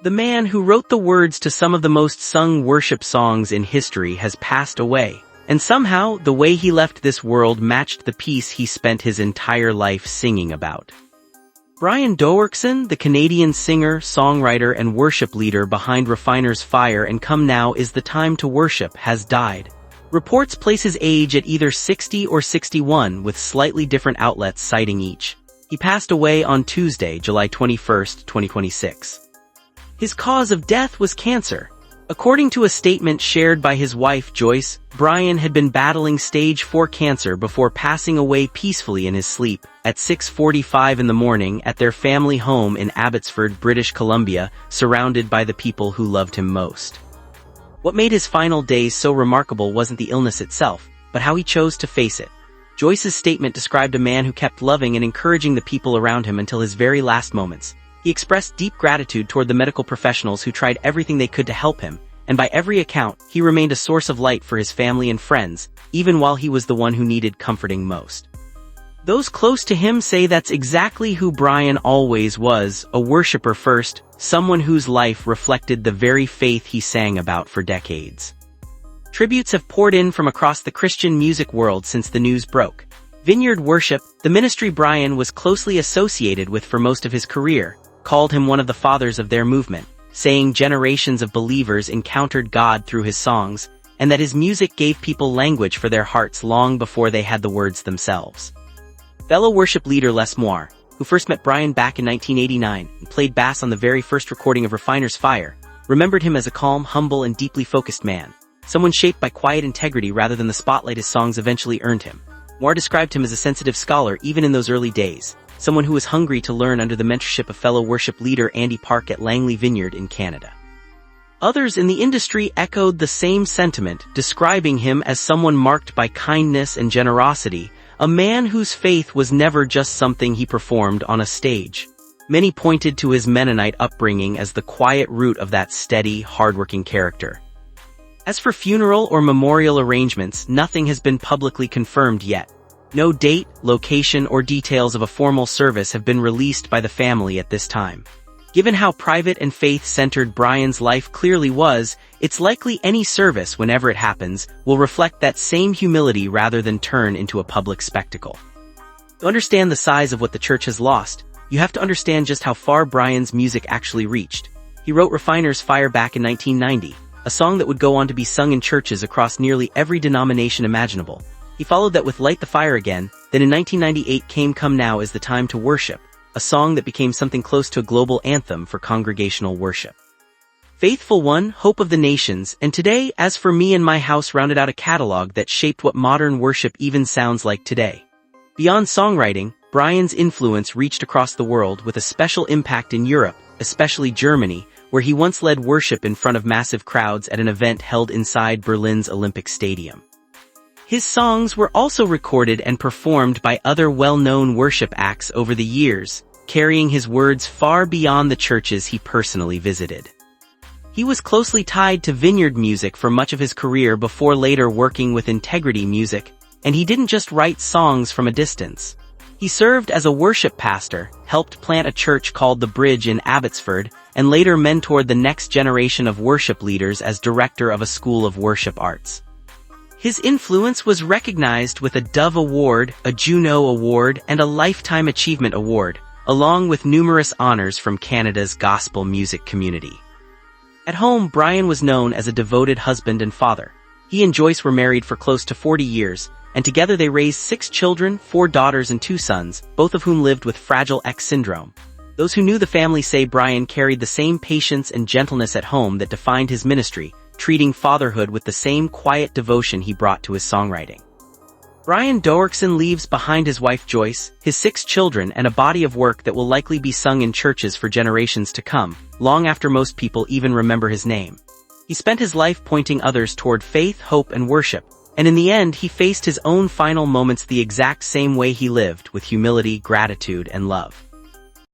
The man who wrote the words to some of the most sung worship songs in history has passed away, and somehow the way he left this world matched the peace he spent his entire life singing about. Brian Doerksen, the Canadian singer, songwriter, and worship leader behind Refiner's Fire and Come Now Is the Time to Worship, has died. Reports place his age at either 60 or 61, with slightly different outlets citing each. He passed away on Tuesday, July 21, 2026. His cause of death was cancer. According to a statement shared by his wife Joyce, Brian had been battling stage 4 cancer before passing away peacefully in his sleep at 6:45 in the morning at their family home in Abbotsford, British Columbia, surrounded by the people who loved him most. What made his final days so remarkable wasn't the illness itself, but how he chose to face it. Joyce's statement described a man who kept loving and encouraging the people around him until his very last moments. He expressed deep gratitude toward the medical professionals who tried everything they could to help him, and by every account, he remained a source of light for his family and friends, even while he was the one who needed comforting most. Those close to him say that's exactly who Brian always was, a worshiper first, someone whose life reflected the very faith he sang about for decades. Tributes have poured in from across the Christian music world since the news broke. Vineyard Worship, the ministry Brian was closely associated with for most of his career, called him one of the fathers of their movement, saying generations of believers encountered God through his songs, and that his music gave people language for their hearts long before they had the words themselves. Fellow worship leader Les Moir, who first met Brian back in 1989 and played bass on the very first recording of Refiner's Fire, remembered him as a calm, humble, and deeply focused man, someone shaped by quiet integrity rather than the spotlight his songs eventually earned him. Moir described him as a sensitive scholar even in those early days, someone who was hungry to learn under the mentorship of fellow worship leader Andy Park at Langley Vineyard in Canada. Others in the industry echoed the same sentiment, describing him as someone marked by kindness and generosity, a man whose faith was never just something he performed on a stage. Many pointed to his Mennonite upbringing as the quiet root of that steady, hardworking character. As for funeral or memorial arrangements, nothing has been publicly confirmed yet. No date, location, or details of a formal service have been released by the family at this time. Given how private and faith-centered Brian's life clearly was, it's likely any service, whenever it happens, will reflect that same humility rather than turn into a public spectacle. To understand the size of what the church has lost, you have to understand just how far Brian's music actually reached. He wrote Refiner's Fire back in 1990, a song that would go on to be sung in churches across nearly every denomination imaginable. He followed that with Light the Fire Again, then in 1998 came Come Now Is the Time to Worship, a song that became something close to a global anthem for congregational worship. Faithful One, Hope of the Nations, and today, As for Me and My House rounded out a catalog that shaped what modern worship even sounds like today. Beyond songwriting, Brian's influence reached across the world with a special impact in Europe, especially Germany, where he once led worship in front of massive crowds at an event held inside Berlin's Olympic Stadium. His songs were also recorded and performed by other well-known worship acts over the years, carrying his words far beyond the churches he personally visited. He was closely tied to Vineyard music for much of his career before later working with Integrity Music, and he didn't just write songs from a distance. He served as a worship pastor, helped plant a church called The Bridge in Abbotsford, and later mentored the next generation of worship leaders as director of a school of worship arts. His influence was recognized with a Dove Award, a Juno Award, and a Lifetime Achievement Award, along with numerous honors from Canada's gospel music community. At home, Brian was known as a devoted husband and father. He and Joyce were married for close to 40 years, and together they raised 6 children, 4 daughters and 2 sons, both of whom lived with Fragile X syndrome. Those who knew the family say Brian carried the same patience and gentleness at home that defined his ministry, treating fatherhood with the same quiet devotion he brought to his songwriting. Brian Doerksen leaves behind his wife Joyce, his 6 children, and a body of work that will likely be sung in churches for generations to come, long after most people even remember his name. He spent his life pointing others toward faith, hope, and worship, and in the end he faced his own final moments the exact same way he lived, with humility, gratitude, and love.